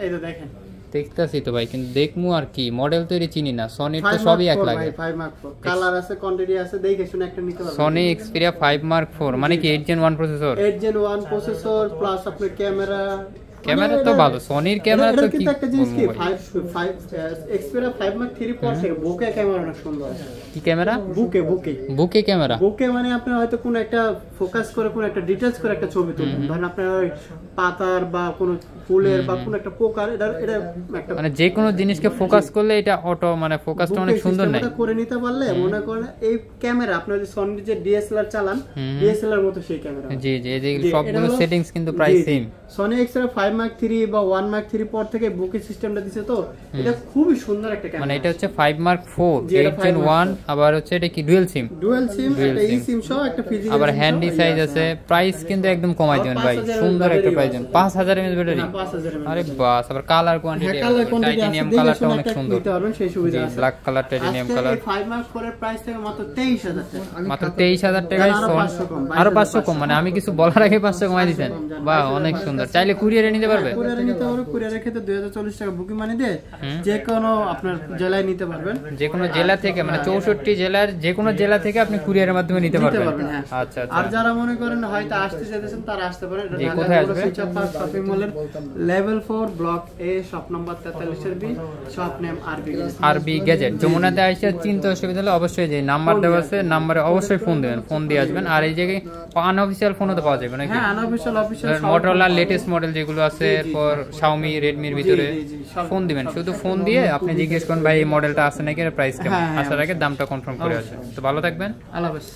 এই তো দেখেন দেখতাছি তো ভাই, কিন্তু দেখমু আর কি, মডেল তো এর চিনি না। সনির তো সবই এক লাগে। 5 Mark 4 কালার আছে, কোয়ান্টিটি আছে, দেখে শুনে একটা নিতে পারবেন। সনি Xperia 5 Mark 4 মানে কি 8 Gen 1 processor? 8 Gen 1 processor plus আপনার ক্যামেরা তো ভালো, সনির ক্যামেরা তো কি কিন্তু একটা জিনিস কি 5 Xperia 5 Mark 3 পর থেকে বুকে ক্যামেরা অনেক সুন্দর। কি ক্যামেরা? বুকে ক্যামেরা। বুকে মানে আপনি হয়তো কোন একটা ফোকাস করে কোন একটা ডিটেইলস করে একটা ছবি তুলবেন, ধরেন আপনার ওই পাতার বা কোন ফুলের বা কোন একটা পোকার, এটা একটা মানে যে কোনো জিনিসকে ফোকাস করলে এটা অটো মানে ফোকাসটা অনেক সুন্দর নেয়। এটা করে নিতে পারলে মনে করেন এই ক্যামেরা আপনার যে সনির যে ডিএসএলআর চালান, ডিএসএলআর মতো সেই ক্যামেরা। জি জি, এই যে সবগুলো সেটিংস কিন্তু প্রায় সেম। সনি Xperia 5 Mark 3 বা 1 Mark 3 পর থেকে বুকে সিস্টেমটা দিছে, তো এটা খুবই সুন্দর একটা ক্যামেরা। মানে এটা হচ্ছে 5 Mark 4 8 Gen 1, আবার হচ্ছে এটা কি ডুয়াল সিম, একটা ই সিম সহ একটা ফিজিক্যাল, আবার হ্যান্ডি সাইজ আছে। প্রাইস কিন্তু একদম কমাই দিবেন ভাই, সুন্দর একটা প্রাইস দেন। 5000 mAh ব্যাটারি। আরে বাস, আবার কালার কোয়ান্টিটি, টাইটানিয়াম কালারটা অনেক সুন্দর নিতে পারবেন, সেই সুবিধা আছে। Black colour, titanium colour. 5 Mark 4 এর প্রাইস থেকে মাত্র 23000 টাকা। মাত্র 23000 টাকায় আরো 500 কম, মানে আমি কিছু বলার আগে 500 কমাই দিবেন। বাহ, অনেক সুন্দর। চাইলে কুরিয়ারে নিতে পারবে? কুরিয়ারে নিতে পারবে। কুরিয়ারের ক্ষেত্রে 2040 টাকা বুকিং মানি দিয়ে যে কোনো আপনার জেলায় নিতে পারবেন। যে কোনো জেলা থেকে, মানে 64 জেলার যে কোনো জেলা থেকে আপনি কুরিয়ারের মাধ্যমে নিতে পারবেন। আচ্ছা আচ্ছা। আর যারা মনে করেন হয়তো আসতে চাইতেছেন তারা আসতে পারেন। এটা কোথায় আসবে? শপিং মলের লেভেল 4 ব্লক এ শপ নাম্বার 43 এর বি, শপ নেম আরবি গ্যাজেট। যমুনাতে আইসা চিন্তা অসুবিধা হলে অবশ্যই যে নাম্বার দেওয়া আছে, নাম্বারে অবশ্যই ফোন দিবেন, ফোন দিয়ে আসবেন। আর এই জায়গায় আনঅফিশিয়াল ফোনও তো পাওয়া যাবে নাকি? হ্যাঁ, unofficial official Motorola latest model যেগুলো আছে, এরপর Xiaomi Redmi-র ভিতরে ফোন দিবেন। শুধু ফোন দিয়ে আপনি জিজ্ঞেস করুন ভাই এই মডেলটা আছে নাকি, এর প্রাইস কেমন, আসার আগে দামটা কনফার্ম করে আসবেন। তো ভালো থাকবেন, আল্লাহ হাফেজ।